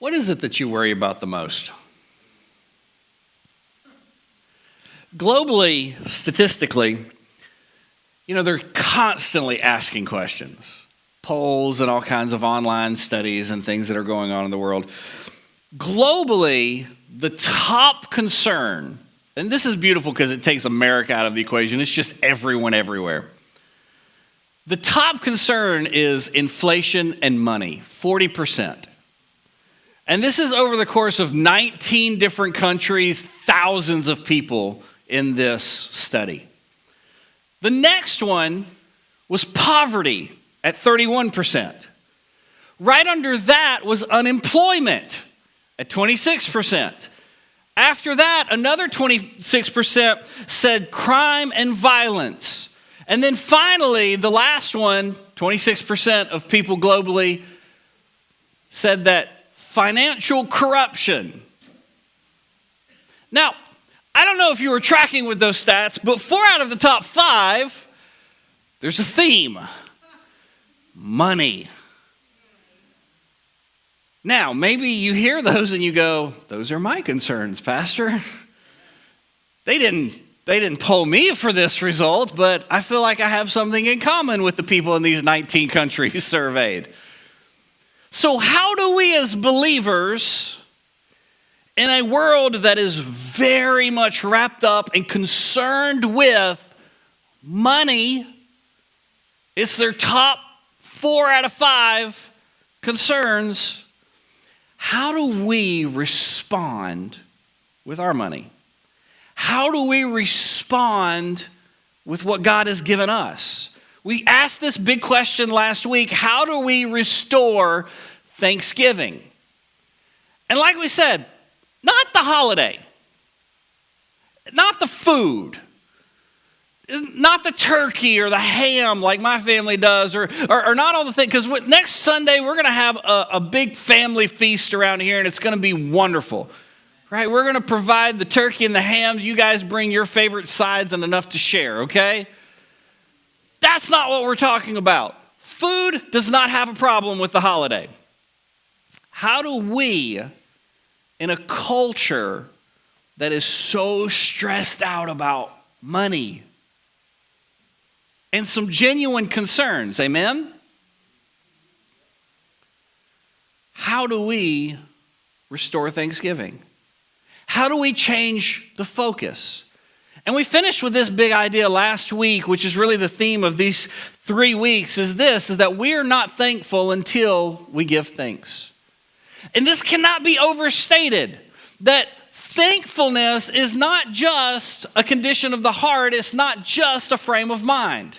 What is it that you worry about the most? Globally, statistically, they're constantly asking questions. Polls and all kinds of online studies and things that are going on in the world. Globally, the top concern, and this is beautiful because it takes America out of the equation, it's just everyone everywhere. The top concern is inflation and money, 40%. And this is over the course of 19 different countries, thousands of people in this study. The next one was poverty at 31%. Right under that was unemployment at 26%. After that, another 26% said crime and violence. And then finally, the last one, 26% of people globally said that financial corruption. Now, I don't know if you were tracking with those stats, but 4 out of the top 5, there's a theme. Money. Now, maybe you hear those and you go, those are my concerns, Pastor. They didn't poll me for this result, but I feel like I have something in common with the people in these 19 countries surveyed. So how do we as believers, in a world that is very much wrapped up and concerned with money, it's their top 4 out of 5 concerns, how do we respond with our money? How do we respond with what God has given us? We asked this big question last week, how do we restore Thanksgiving? And like we said, not the holiday, not the food, not the turkey or the ham like my family does, or not all the things, because next Sunday we're going to have a big family feast around here, and it's going to be wonderful, right? We're going to provide the turkey and the ham. You guys bring your favorite sides and enough to share, okay? That's not what we're talking about. Food does not have a problem with the holiday. How do we, in a culture that is so stressed out about money and some genuine concerns, amen? How do we restore Thanksgiving? How do we change the focus? And we finished with this big idea last week, which is really the theme of these 3 weeks, is that we are not thankful until we give thanks. And this cannot be overstated, that thankfulness is not just a condition of the heart, it's not just a frame of mind.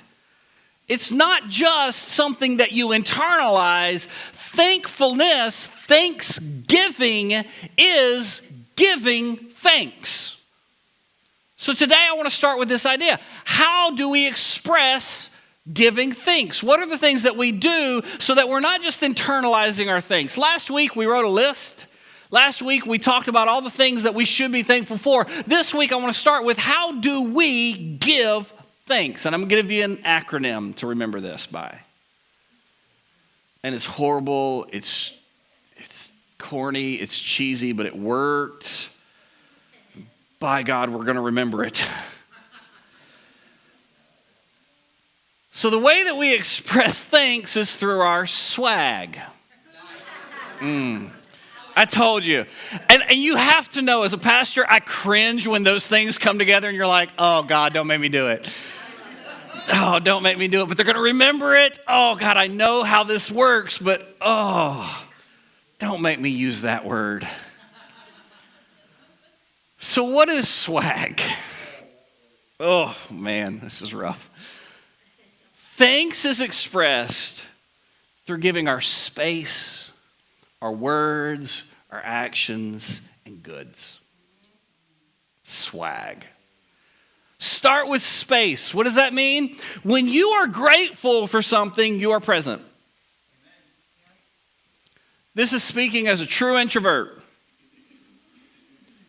It's not just something that you internalize. Thankfulness, thanksgiving, is giving thanks. So today I want to start with this idea. How do we express giving thanks? What are the things that we do so that we're not just internalizing our thanks? Last week we wrote a list. Last week we talked about all the things that we should be thankful for. This week I want to start with how do we give thanks? And I'm going to give you an acronym to remember this by. And it's horrible, it's corny, it's cheesy, but it worked. By God, we're going to remember it. So the way that we express thanks is through our swag. I told you. And you have to know, as a pastor, I cringe when those things come together and you're like, oh God, don't make me do it. Oh, don't make me do it. But they're going to remember it. Oh God, I know how this works, but don't make me use that word. So what is swag? Oh man, this is rough. Thanks is expressed through giving our space, our words, our actions, and goods. Swag. Start with space. What does that mean? When you are grateful for something, you are present. This is speaking as a true introvert.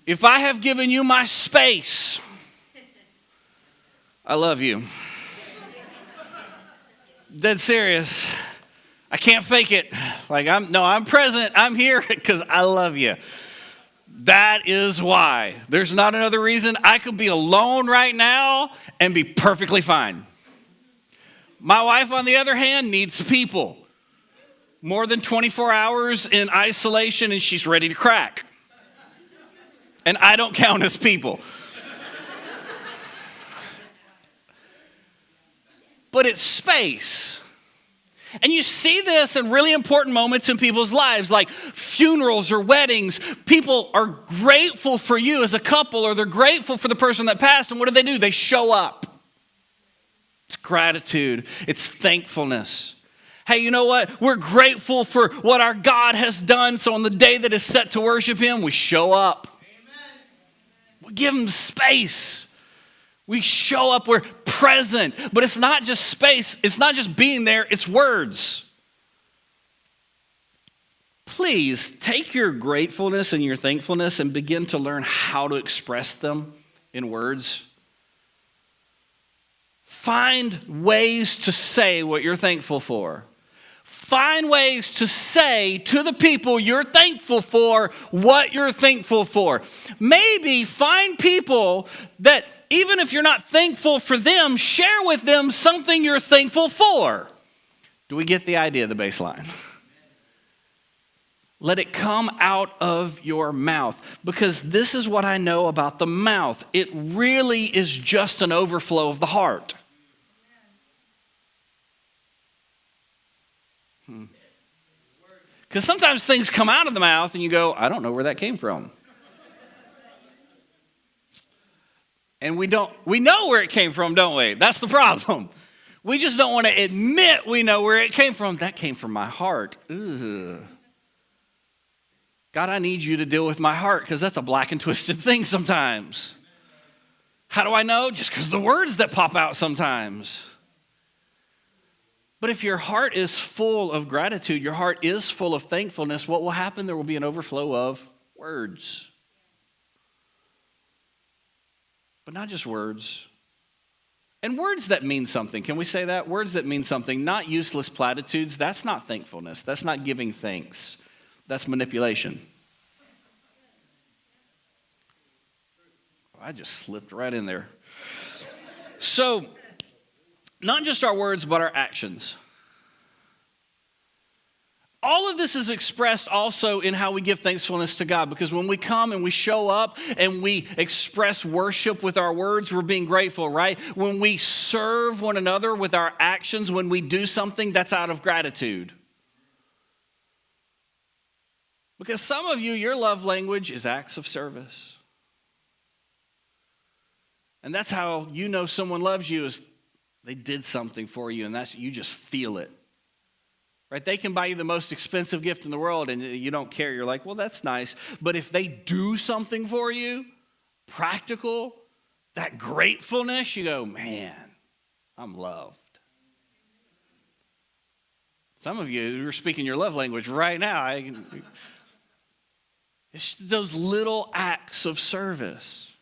If I have given you my space, I love you. Dead serious. I can't fake it. Like, I'm present. I'm here because I love you. That is why. There's not another reason. I could be alone right now and be perfectly fine. My wife, on the other hand, needs people. More than 24 hours in isolation and she's ready to crack. And I don't count as people. But it's space. And you see this in really important moments in people's lives, like funerals or weddings. People are grateful for you as a couple, or they're grateful for the person that passed. And what do? They show up. It's gratitude. It's thankfulness. Hey, you know what? We're grateful for what our God has done. So on the day that is set to worship him, we show up. Amen. We give him space. We show up, we're present. But it's not just space. It's not just being there. It's words. Please take your gratefulness and your thankfulness and begin to learn how to express them in words. Find ways to say what you're thankful for. Find ways to say to the people you're thankful for what you're thankful for. Maybe find people that even if you're not thankful for them, share with them something you're thankful for. Do we get the idea, the baseline? Let it come out of your mouth, because this is what I know about the mouth. It really is just an overflow of the heart. Because sometimes things come out of the mouth and you go, I don't know where that came from. And we know where it came from, don't we? That's the problem. We just don't want to admit we know where it came from. That came from my heart. Ugh. God, I need you to deal with my heart, because that's a black and twisted thing sometimes. How do I know? Just because the words that pop out sometimes. But if your heart is full of gratitude, your heart is full of thankfulness, what will happen? There will be an overflow of words. But not just words. And words that mean something. Can we say that? Words that mean something, not useless platitudes. That's not thankfulness. That's not giving thanks. That's manipulation. I just slipped right in there. So, not just our words, but our actions. All of this is expressed also in how we give thankfulness to God, because when we come and we show up and we express worship with our words, we're being grateful, right? When we serve one another with our actions, when we do something, that's out of gratitude. Because some of you, your love language is acts of service. And that's how you know someone loves you, is they did something for you, and that's, you just feel it. Right? They can buy you the most expensive gift in the world and you don't care. You're like, well, that's nice. But if they do something for you, practical, that gratefulness, you go, man, I'm loved. Some of you are speaking your love language right now. It's those little acts of service.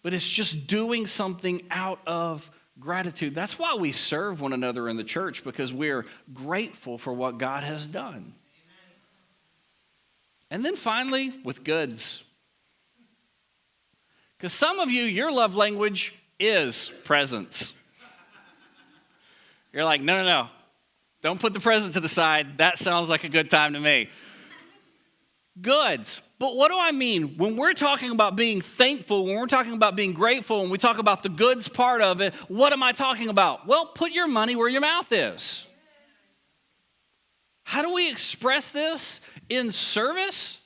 But it's just doing something out of gratitude. That's why we serve one another in the church, because we're grateful for what God has done. Amen. And then finally, with goods. Because some of you, your love language is presents. You're like, no. Don't put the present to the side. That sounds like a good time to me. Goods. But what do I mean? When we're talking about being thankful, when we're talking about being grateful, and we talk about the goods part of it, what am I talking about? Well, put your money where your mouth is. How do we express this in service?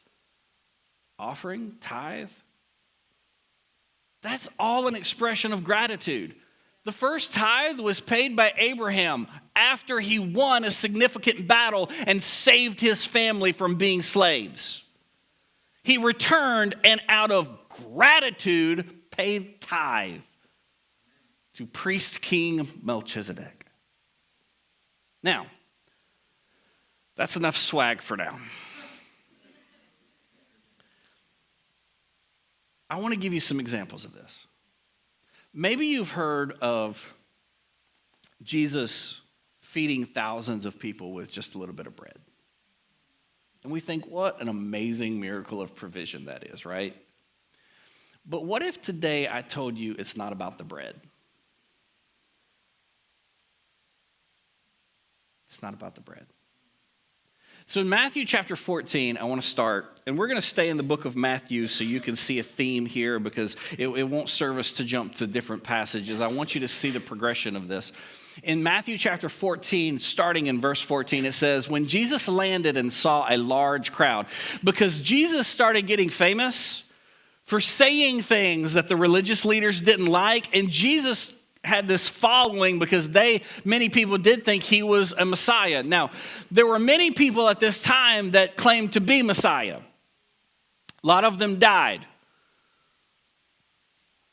Offering, tithe. That's all an expression of gratitude. The first tithe was paid by Abraham after he won a significant battle and saved his family from being slaves. He returned and out of gratitude paid tithe to priest king Melchizedek. Now, that's enough swag for now. I want to give you some examples of this. Maybe you've heard of Jesus feeding thousands of people with just a little bit of bread. And we think, what an amazing miracle of provision that is, right? But what if today I told you it's not about the bread? It's not about the bread. So in Matthew chapter 14, I want to start, and we're going to stay in the book of Matthew so you can see a theme here because it won't serve us to jump to different passages. I want you to see the progression of this. In Matthew chapter 14, starting in verse 14, it says, when Jesus landed and saw a large crowd, because Jesus started getting famous for saying things that the religious leaders didn't like, and Jesus had this following because many people did think he was a Messiah. Now, there were many people at this time that claimed to be Messiah. A lot of them died.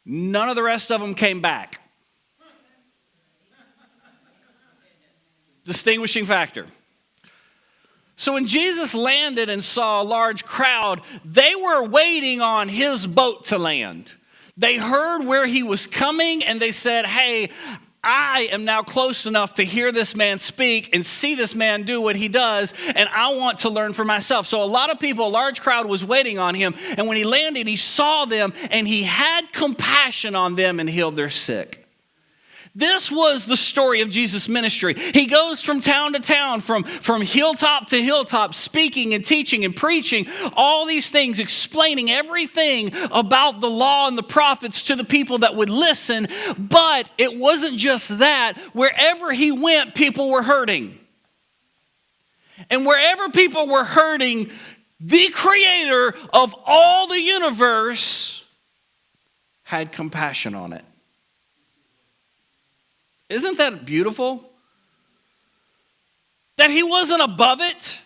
None of the rest of them came back. Distinguishing factor. So when Jesus landed and saw a large crowd, they were waiting on his boat to land. They heard where he was coming and they said, hey, I am now close enough to hear this man speak and see this man do what he does, and I want to learn for myself. So a large crowd was waiting on him, and when he landed, he saw them and he had compassion on them and healed their sick. This was the story of Jesus' ministry. He goes from town to town, from hilltop to hilltop, speaking and teaching and preaching, all these things, explaining everything about the law and the prophets to the people that would listen. But it wasn't just that. Wherever he went, people were hurting. And wherever people were hurting, the creator of all the universe had compassion on it. Isn't that beautiful? That he wasn't above it.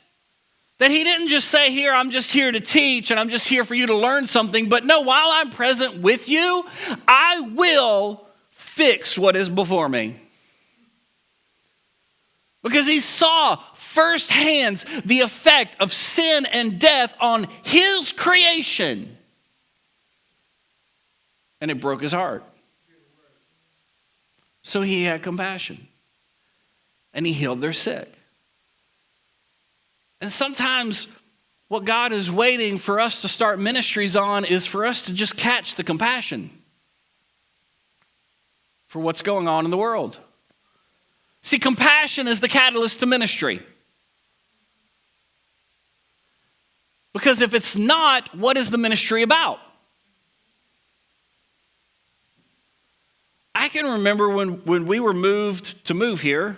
That he didn't just say, here, I'm just here to teach and I'm just here for you to learn something. But no, while I'm present with you, I will fix what is before me. Because he saw firsthand the effect of sin and death on his creation. And it broke his heart. So he had compassion. And he healed their sick. And sometimes what God is waiting for us to start ministries on is for us to just catch the compassion for what's going on in the world. See, compassion is the catalyst to ministry. Because if it's not, what is the ministry about? I can remember when we were moved here,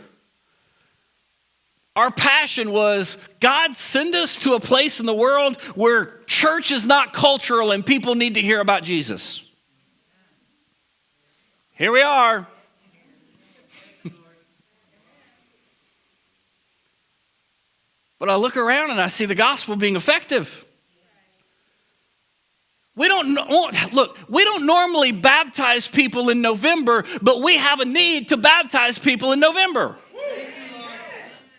our passion was, God, send us to a place in the world where church is not cultural and people need to hear about Jesus. Here we are. But I look around and I see the gospel being effective. We don't normally baptize people in November, but we have a need to baptize people in November.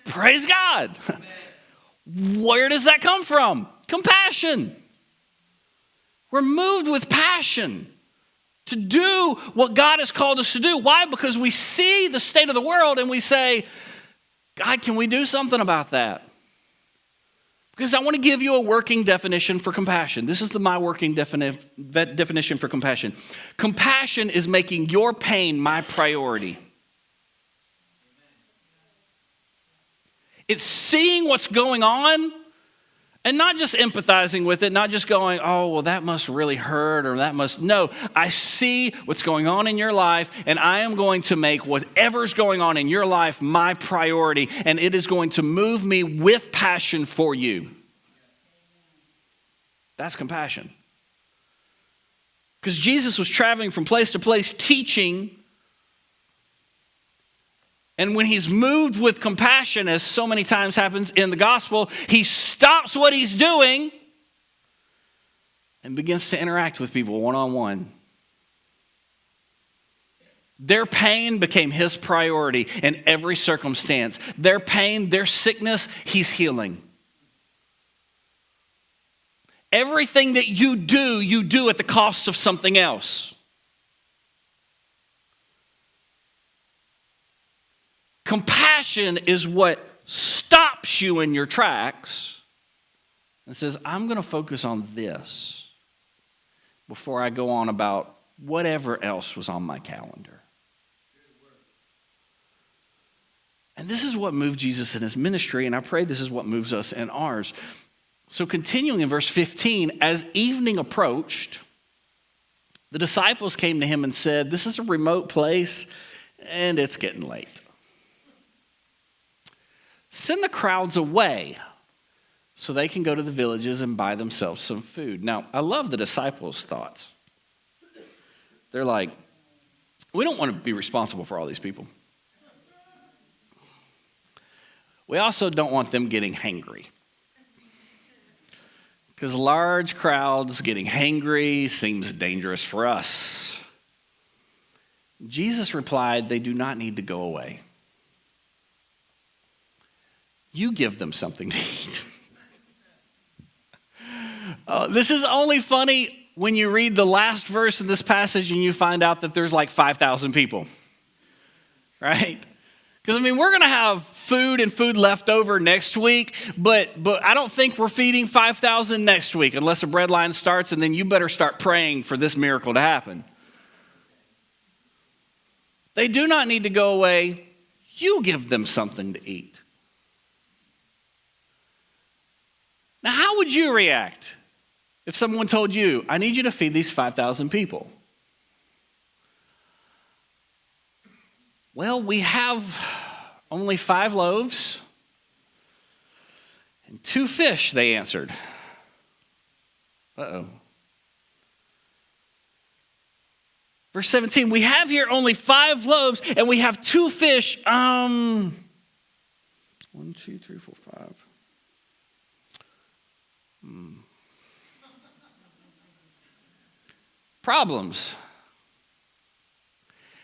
Praise God. Where does that come from? Compassion. We're moved with passion to do what God has called us to do. Why? Because we see the state of the world and we say, God, can we do something about that? Because I want to give you a working definition for compassion. This is my working definition for compassion. Compassion is making your pain my priority. It's seeing what's going on and not just empathizing with it, not just going, oh, well, that must really hurt or that must. No, I see what's going on in your life and I am going to make whatever's going on in your life my priority, and it is going to move me with passion for you. That's compassion. Because Jesus was traveling from place to place teaching. And when he's moved with compassion, as so many times happens in the gospel, he stops what he's doing and begins to interact with people one-on-one. Their pain became his priority in every circumstance. Their pain, their sickness, he's healing. Everything that you do at the cost of something else. Compassion is what stops you in your tracks and says, I'm going to focus on this before I go on about whatever else was on my calendar. And this is what moved Jesus in his ministry, and I pray this is what moves us in ours. So continuing in verse 15, as evening approached, the disciples came to him and said, this is a remote place, and it's getting late. Send the crowds away so they can go to the villages and buy themselves some food. Now, I love the disciples' thoughts. They're like, we don't want to be responsible for all these people. We also don't want them getting hangry. Because large crowds getting hangry seems dangerous for us. Jesus replied, they do not need to go away. You give them something to eat. This is only funny when you read the last verse of this passage and you find out that there's like 5,000 people, right? Because, we're going to have food and food left over next week, but I don't think we're feeding 5,000 next week unless the bread line starts, and then you better start praying for this miracle to happen. They do not need to go away. You give them something to eat. Now, how would you react if someone told you, I need you to feed these 5,000 people? Well, we have only 5 loaves and 2 fish, they answered. Uh-oh. Verse 17, we have here only 5 loaves and we have 2 fish. 1, 2, 3, 4, 5. Problems.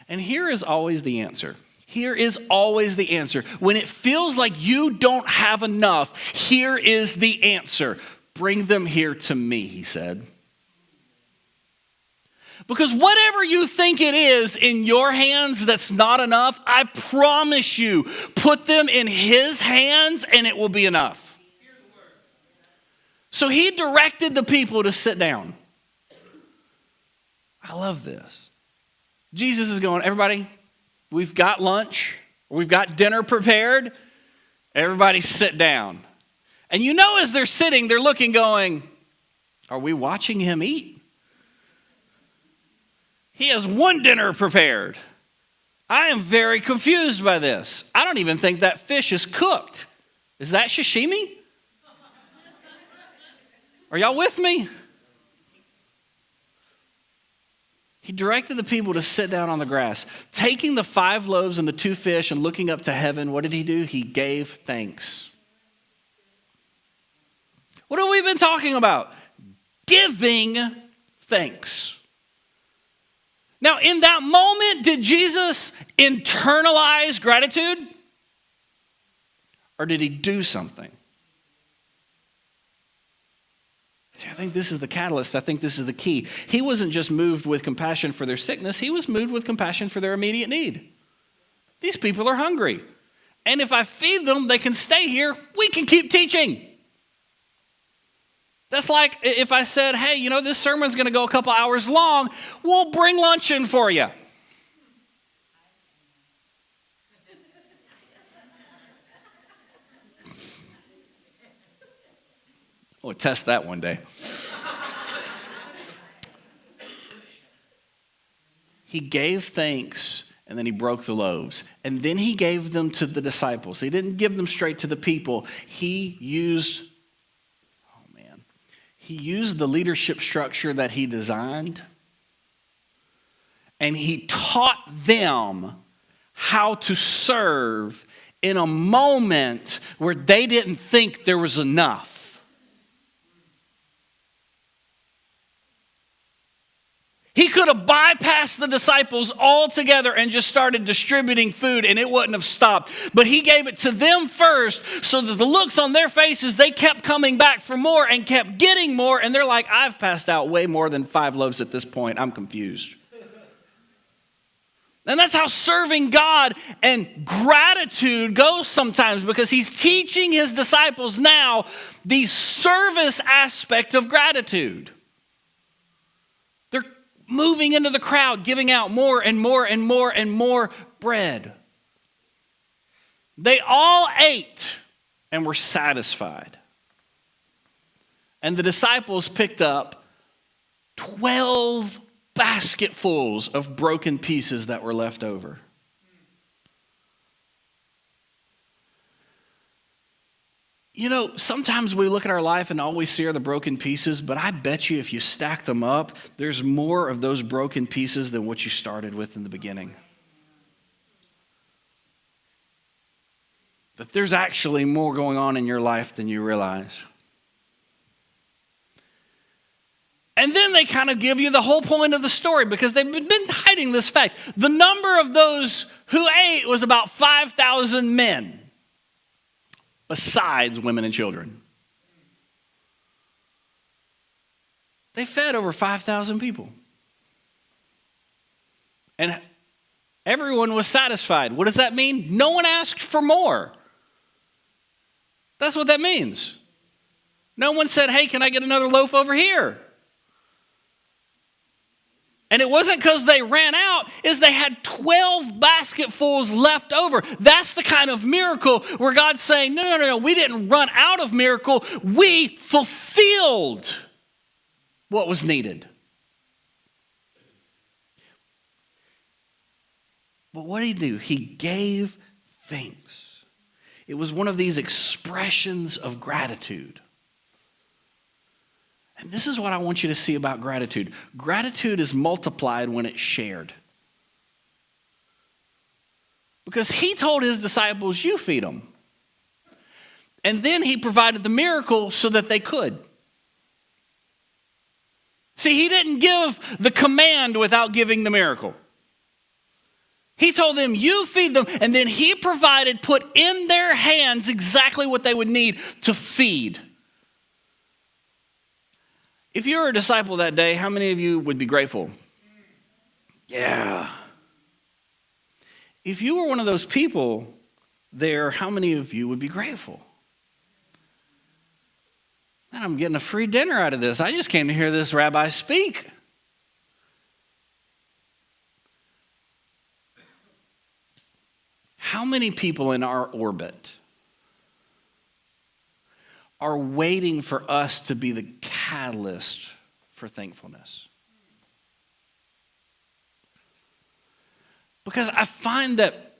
And here is always the answer. Here is always the answer. When it feels like you don't have enough, here is the answer. Bring them here to me, he said. Because whatever you think it is in your hands that's not enough, I promise you, put them in his hands and it will be enough. So he directed the people to sit down. I love this. Jesus is going, everybody, we've got lunch, we've got dinner prepared. Everybody sit down. And as they're sitting, they're looking going, are we watching him eat? He has 1 dinner prepared. I am very confused by this. I don't even think that fish is cooked. Is that sashimi? Are y'all with me? He directed the people to sit down on the grass. Taking the 5 loaves and the 2 fish and looking up to heaven, what did he do? He gave thanks. What have we been talking about? Giving thanks. Now, in that moment, did Jesus internalize gratitude? Or did he do something? See, I think this is the catalyst. I think this is the key. He wasn't just moved with compassion for their sickness. He was moved with compassion for their immediate need. These people are hungry. And if I feed them, they can stay here. We can keep teaching. That's like if I said, hey, this sermon's going to go a couple hours long. We'll bring lunch in for you. We'll test that one day. He gave thanks and then he broke the loaves. And then he gave them to the disciples. He didn't give them straight to the people. He used the leadership structure that he designed. And he taught them how to serve in a moment where they didn't think there was enough. He could have bypassed the disciples altogether and just started distributing food and it wouldn't have stopped. But he gave it to them first so that the looks on their faces, they kept coming back for more and kept getting more. And they're like, I've passed out way more than 5 loaves at this point. I'm confused. And that's how serving God and gratitude goes sometimes, because he's teaching his disciples now the service aspect of gratitude. They're moving into the crowd, giving out more and more and more and more bread. They all ate and were satisfied. And the disciples picked up 12 basketfuls of broken pieces that were left over. You know, sometimes we look at our life and all we see are the broken pieces, but I bet you if you stack them up, there's more of those broken pieces than what you started with in the beginning. That there's actually more going on in your life than you realize. And then they kind of give you the whole point of the story, because they've been hiding this fact. The number of those who ate was about 5,000 men, besides women and children. They fed over 5,000 people. And everyone was satisfied. What does that mean? No one asked for more. That's what that means. No one said, hey, can I get another loaf over here? And it wasn't because they ran out, is they had 12 basketfuls left over. That's the kind of miracle where God's saying, no, we didn't run out of miracle. We fulfilled what was needed. But what did he do? He gave thanks. It was one of these expressions of gratitude. And this is what I want you to see about gratitude. Gratitude is multiplied when it's shared. Because he told his disciples, you feed them. And then he provided the miracle so that they could. See, he didn't give the command without giving the miracle. He told them, you feed them, and then he provided, put in their hands exactly what they would need to feed. If you were a disciple that day, how many of you would be grateful? Yeah. If you were one of those people there, how many of you would be grateful? Man, I'm getting a free dinner out of this. I just came to hear this rabbi speak. How many people in our orbit are waiting for us to be the catalyst for thankfulness? Because I find that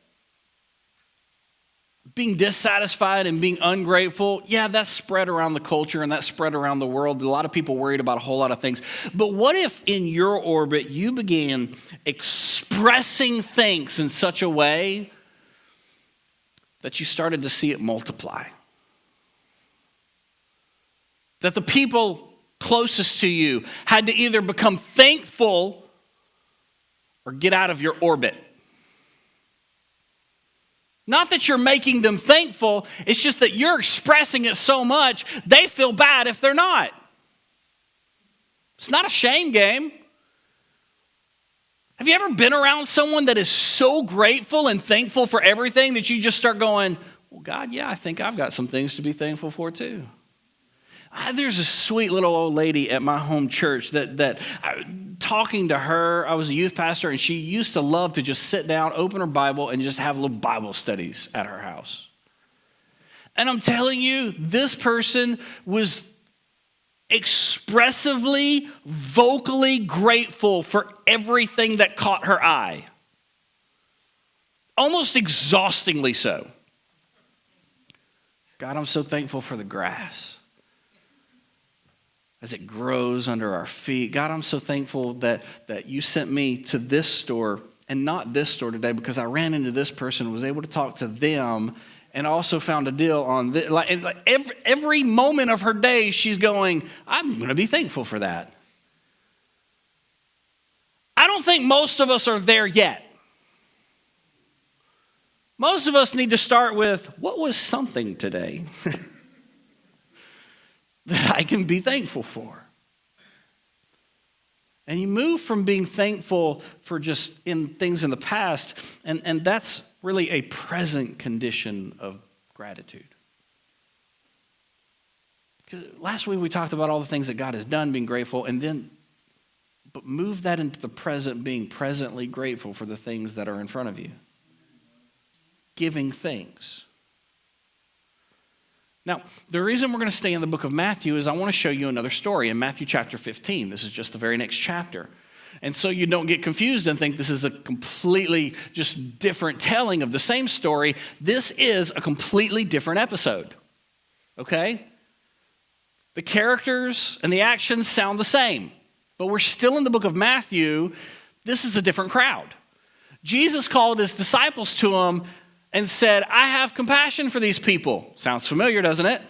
being dissatisfied and being ungrateful, yeah, that's spread around the culture and that's spread around the world. A lot of people worried about a whole lot of things. But what if in your orbit you began expressing thanks in such a way that you started to see it multiply? That the people closest to you had to either become thankful or get out of your orbit. Not that you're making them thankful, it's just that you're expressing it so much, they feel bad if they're not. It's not a shame game. Have you ever been around someone that is so grateful and thankful for everything that you just start going, well, God, yeah, I think I've got some things to be thankful for too. There's a sweet little old lady at my home church that talking to her, I was a youth pastor, and she used to love to just sit down, open her Bible, and just have little Bible studies at her house. And I'm telling you, this person was expressively, vocally grateful for everything that caught her eye. Almost exhaustingly so. God, I'm so thankful for the grass as it grows under our feet. God, I'm so thankful that you sent me to this store and not this store today, because I ran into this person and was able to talk to them and also found a deal on this. Every moment of her day, she's going, I'm going to be thankful for that. I don't think most of us are there yet. Most of us need to start with, what was something today that I can be thankful for? And you move from being thankful for just in things in the past, and that's really a present condition of gratitude. Last week we talked about all the things that God has done, being grateful, but move that into the present, being presently grateful for the things that are in front of you. Giving thanks. Now, the reason we're going to stay in the book of Matthew is I want to show you another story in Matthew chapter 15. This is just the very next chapter. And so you don't get confused and think this is a completely just different telling of the same story. This is a completely different episode. Okay? The characters and the actions sound the same, but we're still in the book of Matthew. This is a different crowd. Jesus called his disciples to him and said, I have compassion for these people. Sounds familiar, doesn't it?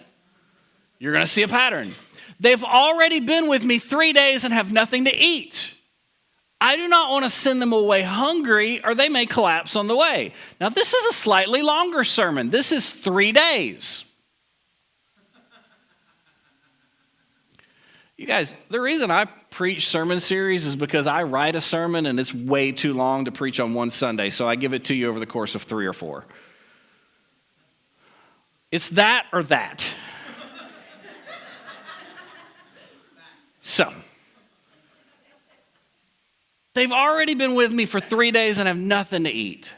You're going to see a pattern. They've already been with me 3 days and have nothing to eat. I do not want to send them away hungry, or they may collapse on the way. Now, this is a slightly longer sermon. This is 3 days. You guys, the reason I preach sermon series is because I write a sermon and it's way too long to preach on one Sunday, so I give it to you over the course of 3 or 4. It's that or that. So, they've already been with me for 3 days and have nothing to eat.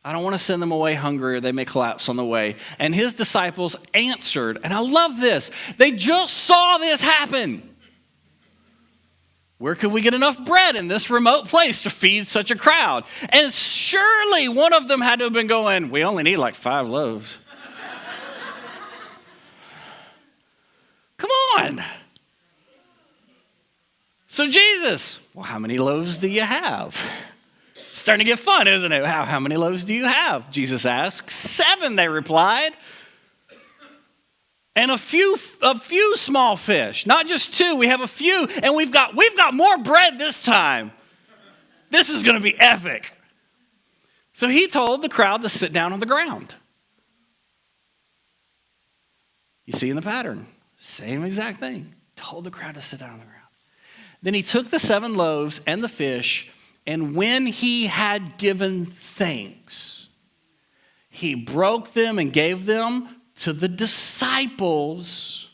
I don't want to send them away hungry or they may collapse on the way. And his disciples answered, and I love this, they just saw this happen. Where could we get enough bread in this remote place to feed such a crowd? And surely one of them had to have been going, we only need like 5 loaves. Come on. So Jesus, well, how many loaves do you have? It's starting to get fun, isn't it? How many loaves do you have? Jesus asked. 7, they replied. And a few small fish. Not just 2, we have a few, and we've got more bread this time. This is going to be epic. So he told the crowd to sit down on the ground. You see in the pattern, same exact thing. Told the crowd to sit down on the ground. Then he took the 7 loaves and the fish, and when he had given thanks, he broke them and gave them to the disciples,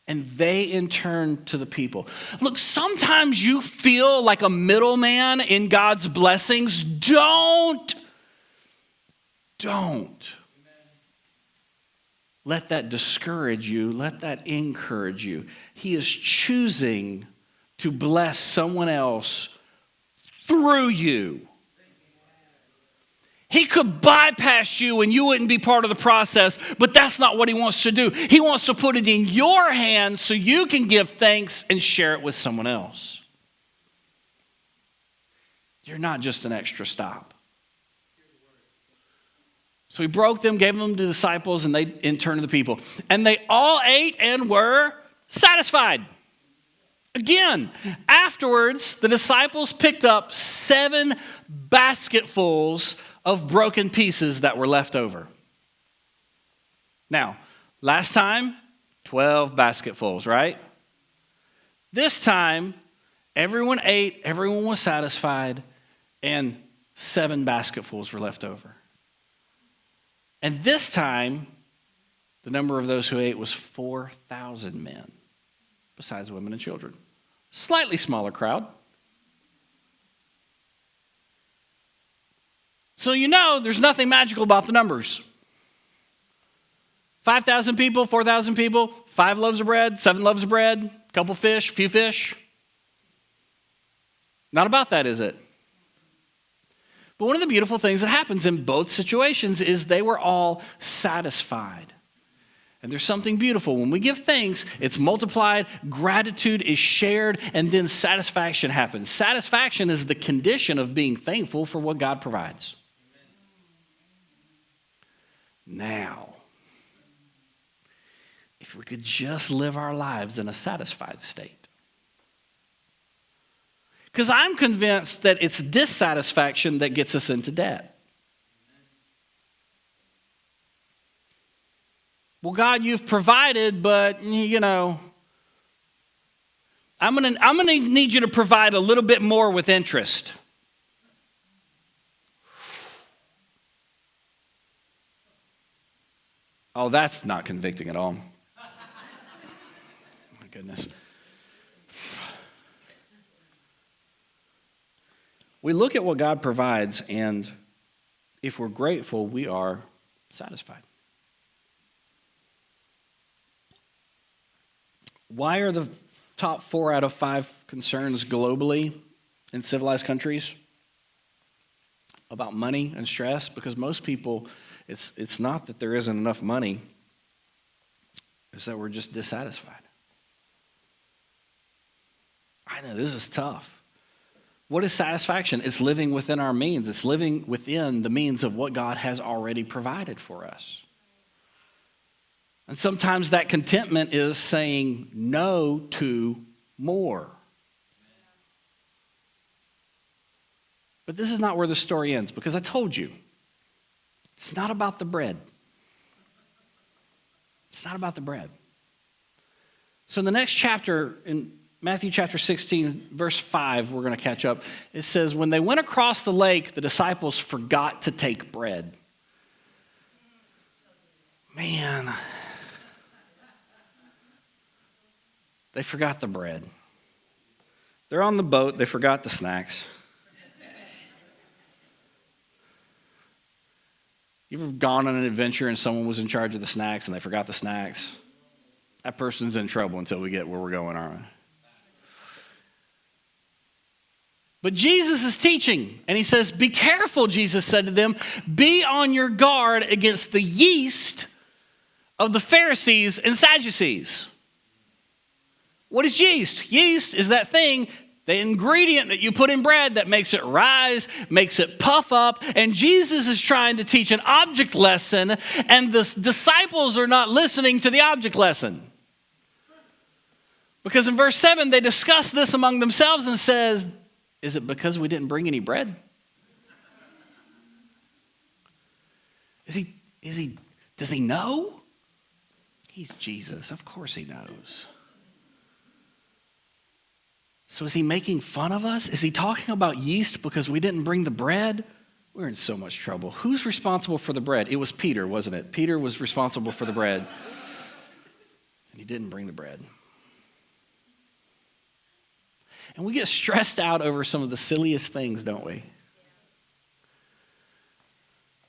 and they in turn to the people. Look, sometimes you feel like a middleman in God's blessings. Don't let that discourage you. Let that encourage you. He is choosing to bless someone else through you. He could bypass you and you wouldn't be part of the process, but that's not what he wants to do. He wants to put it in your hands so you can give thanks and share it with someone else. You're not just an extra stop. So he broke them, gave them to the disciples, and they in turn to the people. And they all ate and were satisfied. Again, afterwards, the disciples picked up 7 basketfuls of broken pieces that were left over. Now, last time, 12 basketfuls, right? This time, everyone ate, everyone was satisfied, and 7 basketfuls were left over. And this time, the number of those who ate was 4,000 men, besides women and children. Slightly smaller crowd. So you know there's nothing magical about the numbers. 5,000 people, 4,000 people, 5 loaves of bread, 7 loaves of bread, a couple fish, a few fish. Not about that, is it? But one of the beautiful things that happens in both situations is they were all satisfied. And there's something beautiful. When we give thanks, it's multiplied, gratitude is shared, and then satisfaction happens. Satisfaction is the condition of being thankful for what God provides. Now, if we could just live our lives in a satisfied state. Because I'm convinced that it's dissatisfaction that gets us into debt. Well, God, you've provided, but, you know, I'm gonna need you to provide a little bit more with interest. Oh, that's not convicting at all. My goodness. We look at what God provides, and if we're grateful, we are satisfied. Why are the top 4 out of 5 concerns globally in civilized countries about money and stress? Because most people, it's not that there isn't enough money, it's that we're just dissatisfied. I know this is tough. What is satisfaction? It's living within our means. It's living within the means of what God has already provided for us. And sometimes that contentment is saying no to more. But this is not where the story ends, because I told you, it's not about the bread. It's not about the bread. So in the next chapter, in Matthew chapter 16, verse 5, we're going to catch up. It says, when they went across the lake, the disciples forgot to take bread. Man, they forgot the bread. They're on the boat, they forgot the snacks. You ever gone on an adventure and someone was in charge of the snacks and they forgot the snacks? That person's in trouble until we get where we're going, aren't we? But Jesus is teaching, and he says, be careful, Jesus said to them, be on your guard against the yeast of the Pharisees and Sadducees. What is yeast? Yeast is that thing, the ingredient that you put in bread that makes it rise, makes it puff up, and Jesus is trying to teach an object lesson, and the disciples are not listening to the object lesson. Because in verse 7, they discuss this among themselves and says, is it because we didn't bring any bread? Does he know? He's Jesus. Of course he knows. So is he making fun of us? Is he talking about yeast because we didn't bring the bread? We're in so much trouble. Who's responsible for the bread? It was Peter, wasn't it? Peter was responsible for the bread. And he didn't bring the bread. And we get stressed out over some of the silliest things, don't we?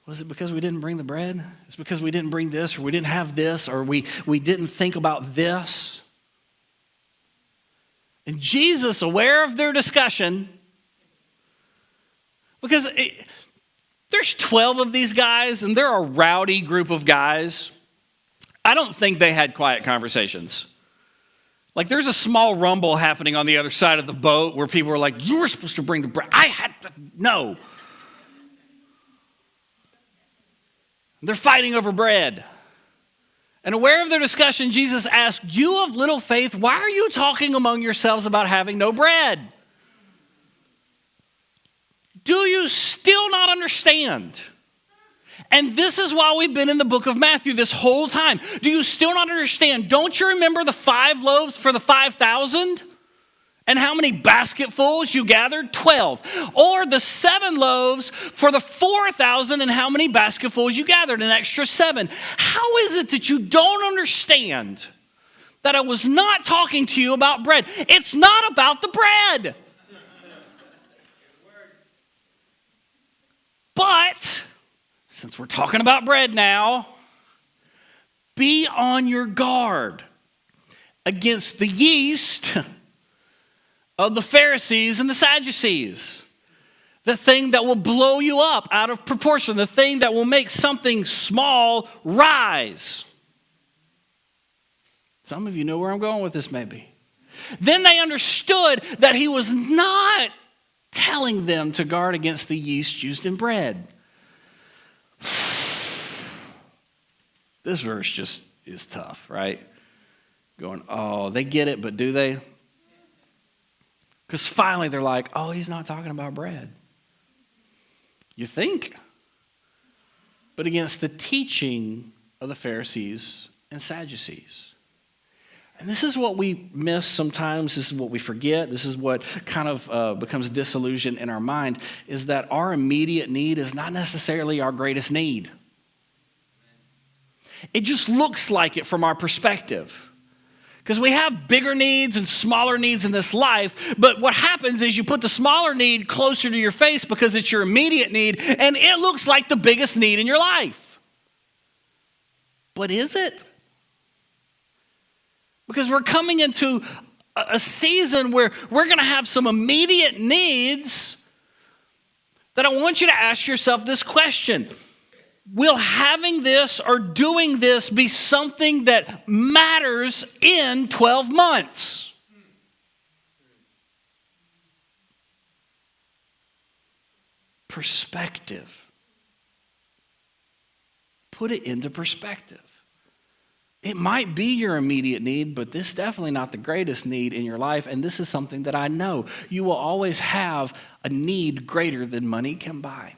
Was it because we didn't bring the bread? It's because we didn't bring this, or we didn't have this, or we didn't think about this. And Jesus, aware of their discussion, because there's 12 of these guys, and they're a rowdy group of guys. I don't think they had quiet conversations. Like there's a small rumble happening on the other side of the boat where people are like, you were supposed to bring the bread. I had to, no. They're fighting over bread. And aware of their discussion, Jesus asked, you of little faith, why are you talking among yourselves about having no bread? Do you still not understand? And this is why we've been in the book of Matthew this whole time. Do you still not understand? Don't you remember the 5 loaves for the 5,000? And how many basketfuls you gathered? 12. Or the 7 loaves for the 4,000 and how many basketfuls you gathered? An extra 7. How is it that you don't understand that I was not talking to you about bread? It's not about the bread. But since we're talking about bread now, be on your guard against the yeast of the Pharisees and the Sadducees. The thing that will blow you up out of proportion, the thing that will make something small rise. Some of you know where I'm going with this maybe. Then they understood that he was not telling them to guard against the yeast used in bread. This verse just is tough, right? Going, oh, they get it, but do they? Because finally they're like, oh, he's not talking about bread. You think? But against the teaching of the Pharisees and Sadducees. And this is what we miss sometimes. This is what we forget. This is what kind of becomes disillusion in our mind, is that our immediate need is not necessarily our greatest need. It just looks like it from our perspective. Because we have bigger needs and smaller needs in this life, but what happens is you put the smaller need closer to your face because it's your immediate need, and it looks like the biggest need in your life. But is it? Because we're coming into a season where we're going to have some immediate needs that I want you to ask yourself this question. Will having this or doing this be something that matters in 12 months? Perspective. Put it into perspective. It might be your immediate need, but this is definitely not the greatest need in your life. And this is something that I know. You will always have a need greater than money can buy.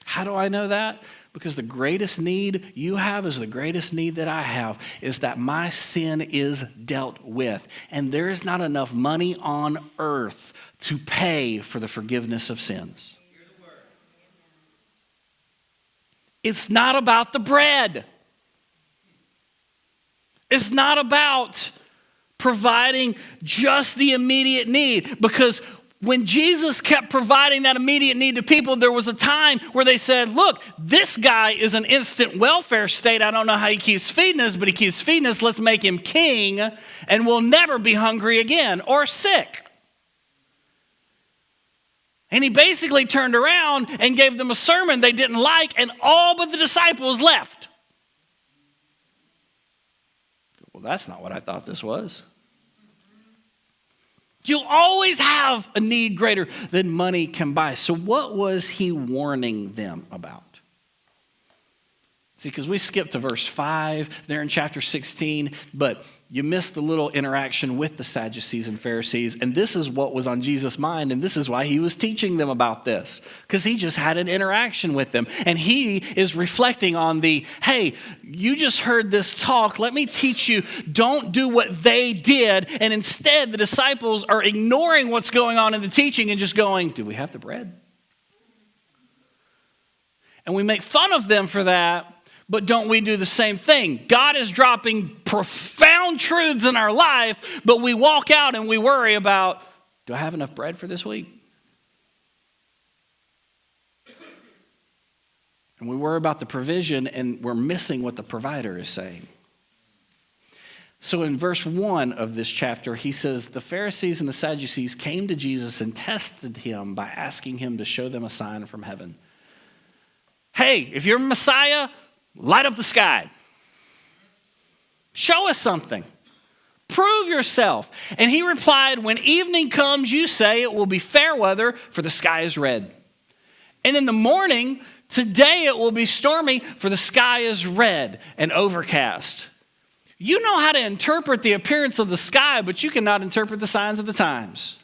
How do I know that? Because the greatest need you have is the greatest need that I have, is that my sin is dealt with. And there is not enough money on earth to pay for the forgiveness of sins. It's not about the bread. It's not about providing just the immediate need. Because when Jesus kept providing that immediate need to people, there was a time where they said, look, this guy is an instant welfare state. I don't know how he keeps feeding us, but he keeps feeding us. Let's make him king and we'll never be hungry again or sick. And he basically turned around and gave them a sermon they didn't like, and all but the disciples left. Well, that's not what I thought this was. You'll always have a need greater than money can buy. So what was he warning them about? See, because we skipped to verse 5 there in chapter 16, but you missed the little interaction with the Sadducees and Pharisees, and this is what was on Jesus' mind, and this is why he was teaching them about this, because he just had an interaction with them, and he is reflecting on the, hey, you just heard this talk, let me teach you, don't do what they did, and instead the disciples are ignoring what's going on in the teaching and just going, do we have the bread? And we make fun of them for that. But don't we do the same thing? God is dropping profound truths in our life, but we walk out and we worry about, do I have enough bread for this week? And we worry about the provision and we're missing what the provider is saying. So in verse 1 of this chapter, he says, the Pharisees and the Sadducees came to Jesus and tested him by asking him to show them a sign from heaven. Hey, if you're Messiah, light up the sky. Show us something. Prove yourself. And he replied, when evening comes, you say it will be fair weather, for the sky is red. And in the morning, today it will be stormy, for the sky is red and overcast. You know how to interpret the appearance of the sky, but you cannot interpret the signs of the times.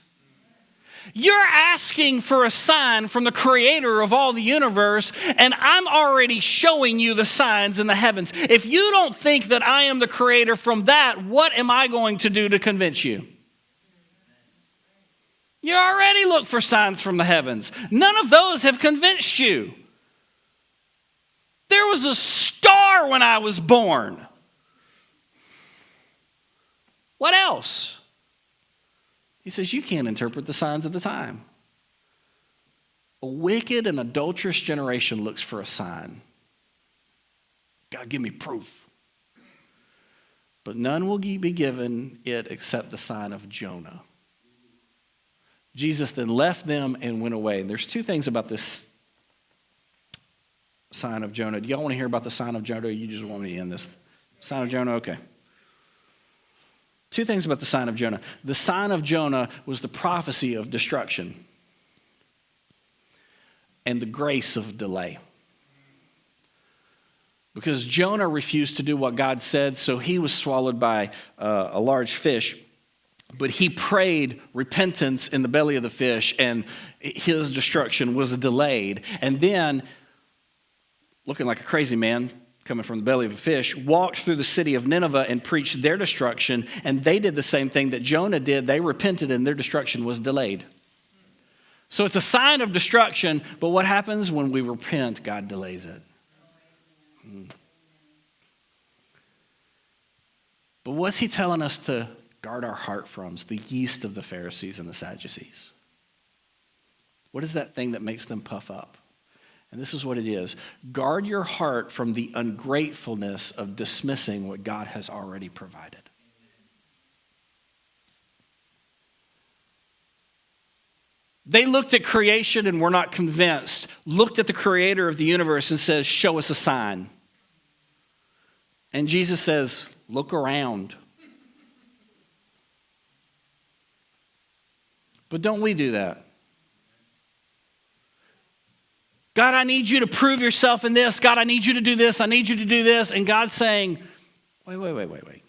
You're asking for a sign from the creator of all the universe, and I'm already showing you the signs in the heavens. If you don't think that I am the creator from that, what am I going to do to convince you? You already look for signs from the heavens. None of those have convinced you. There was a star when I was born. What else? He says, you can't interpret the signs of the time. A wicked and adulterous generation looks for a sign. God, give me proof. But none will be given it except the sign of Jonah. Jesus then left them and went away. And there's two things about this sign of Jonah. Do y'all want to hear about the sign of Jonah, or you just want me to end this? Sign of Jonah? Okay. Two things about the sign of Jonah. The sign of Jonah was the prophecy of destruction and the grace of delay. Because Jonah refused to do what God said, so he was swallowed by a large fish. But he prayed repentance in the belly of the fish, and his destruction was delayed. And then, looking like a crazy man, coming from the belly of a fish, walked through the city of Nineveh and preached their destruction, and they did the same thing that Jonah did. They repented, and their destruction was delayed. So it's a sign of destruction, but what happens when we repent? God delays it. But what's he telling us to guard our heart from? It's the yeast of the Pharisees and the Sadducees. What is that thing that makes them puff up? And this is what it is. Guard your heart from the ungratefulness of dismissing what God has already provided. They looked at creation and were not convinced. Looked at the creator of the universe and says, show us a sign. And Jesus says, look around. But don't we do that? God, I need you to prove yourself in this. God, I need you to do this. I need you to do this. And God's saying, wait.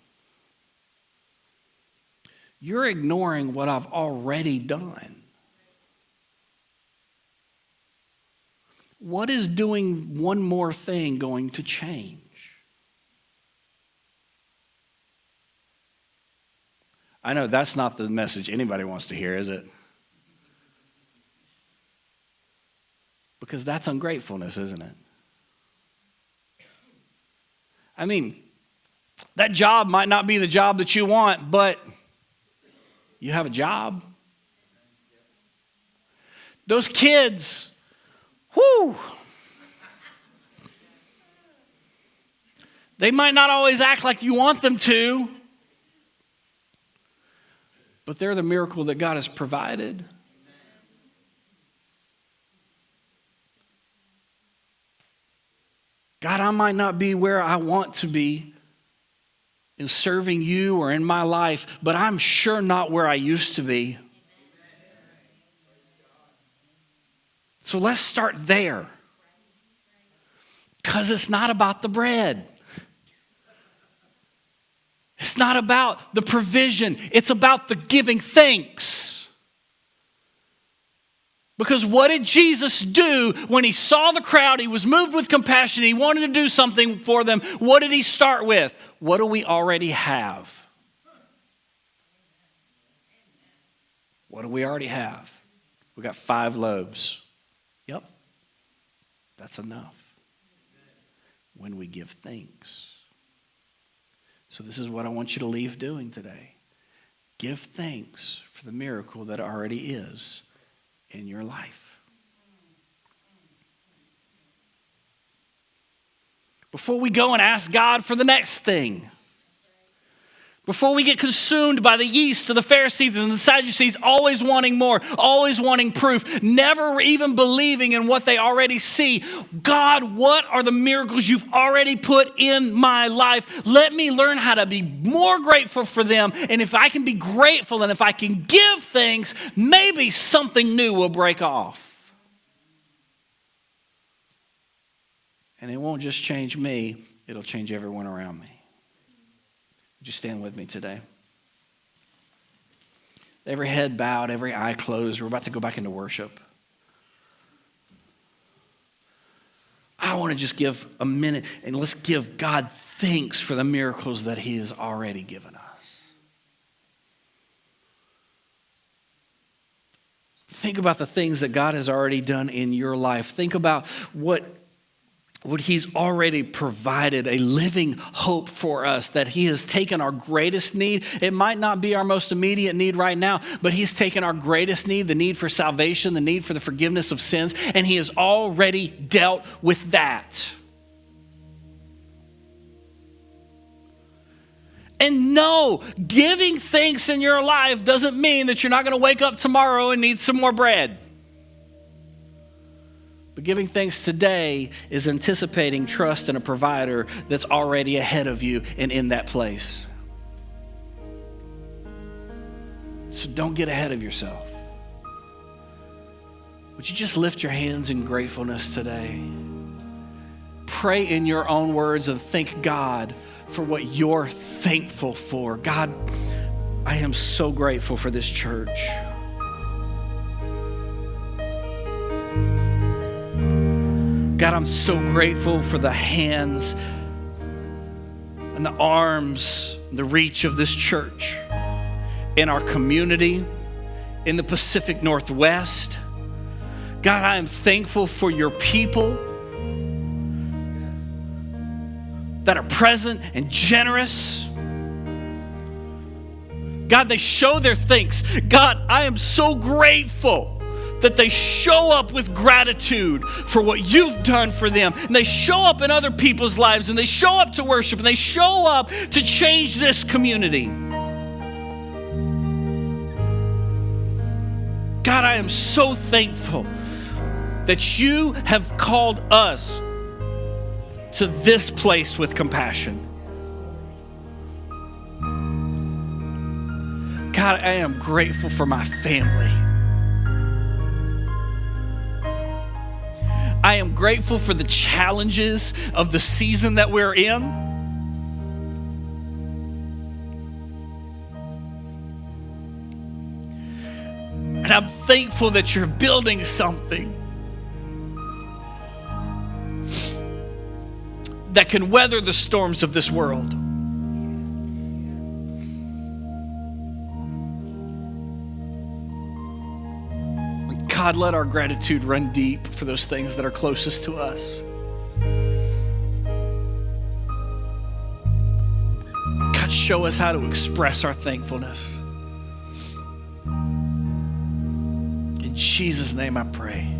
You're ignoring what I've already done. What is doing one more thing going to change? I know that's not the message anybody wants to hear, is it? Because that's ungratefulness, isn't it? I mean, that job might not be the job that you want, but you have a job. Those kids, whoo! They might not always act like you want them to, but they're the miracle that God has provided. God, I might not be where I want to be in serving you or in my life, but I'm sure not where I used to be. So let's start there. Because it's not about the bread. It's not about the provision. It's about the giving thanks. Because what did Jesus do when he saw the crowd? He was moved with compassion. He wanted to do something for them. What did he start with? What do we already have? What do we already have? We got 5 loaves. Yep, that's enough. When we give thanks. So this is what I want you to leave doing today. Give thanks for the miracle that already is in your life. Before we go and ask God for the next thing, before we get consumed by the yeast of the Pharisees and the Sadducees, always wanting more, always wanting proof, never even believing in what they already see. God, what are the miracles you've already put in my life? Let me learn how to be more grateful for them. And if I can be grateful and if I can give thanks, maybe something new will break off. And it won't just change me, it'll change everyone around me. Would you stand with me today? Every head bowed, every eye closed. We're about to go back into worship. I want to just give a minute and let's give God thanks for the miracles that he has already given us. Think about the things that God has already done in your life. Think about what he's already provided, a living hope for us, that he has taken our greatest need. It might not be our most immediate need right now, but he's taken our greatest need, the need for salvation, the need for the forgiveness of sins, and he has already dealt with that. And no, giving thanks in your life doesn't mean that you're not going to wake up tomorrow and need some more bread. But giving thanks today is anticipating trust in a provider that's already ahead of you and in that place. So don't get ahead of yourself. Would you just lift your hands in gratefulness today? Pray in your own words and thank God for what you're thankful for. God, I am so grateful for this church. God, I'm so grateful for the hands in the arms, the reach of this church, in our community, in the Pacific Northwest. God, I am thankful for your people that are present and generous. God, they show their thanks. God, I am so grateful that they show up with gratitude for what you've done for them. And they show up in other people's lives, and they show up to worship, and they show up to change this community. God, I am so thankful that you have called us to this place with compassion. God, I am grateful for my family. I am grateful for the challenges of the season that we're in. And I'm thankful that you're building something that can weather the storms of this world. God, let our gratitude run deep for those things that are closest to us. God, show us how to express our thankfulness. In Jesus' name I pray.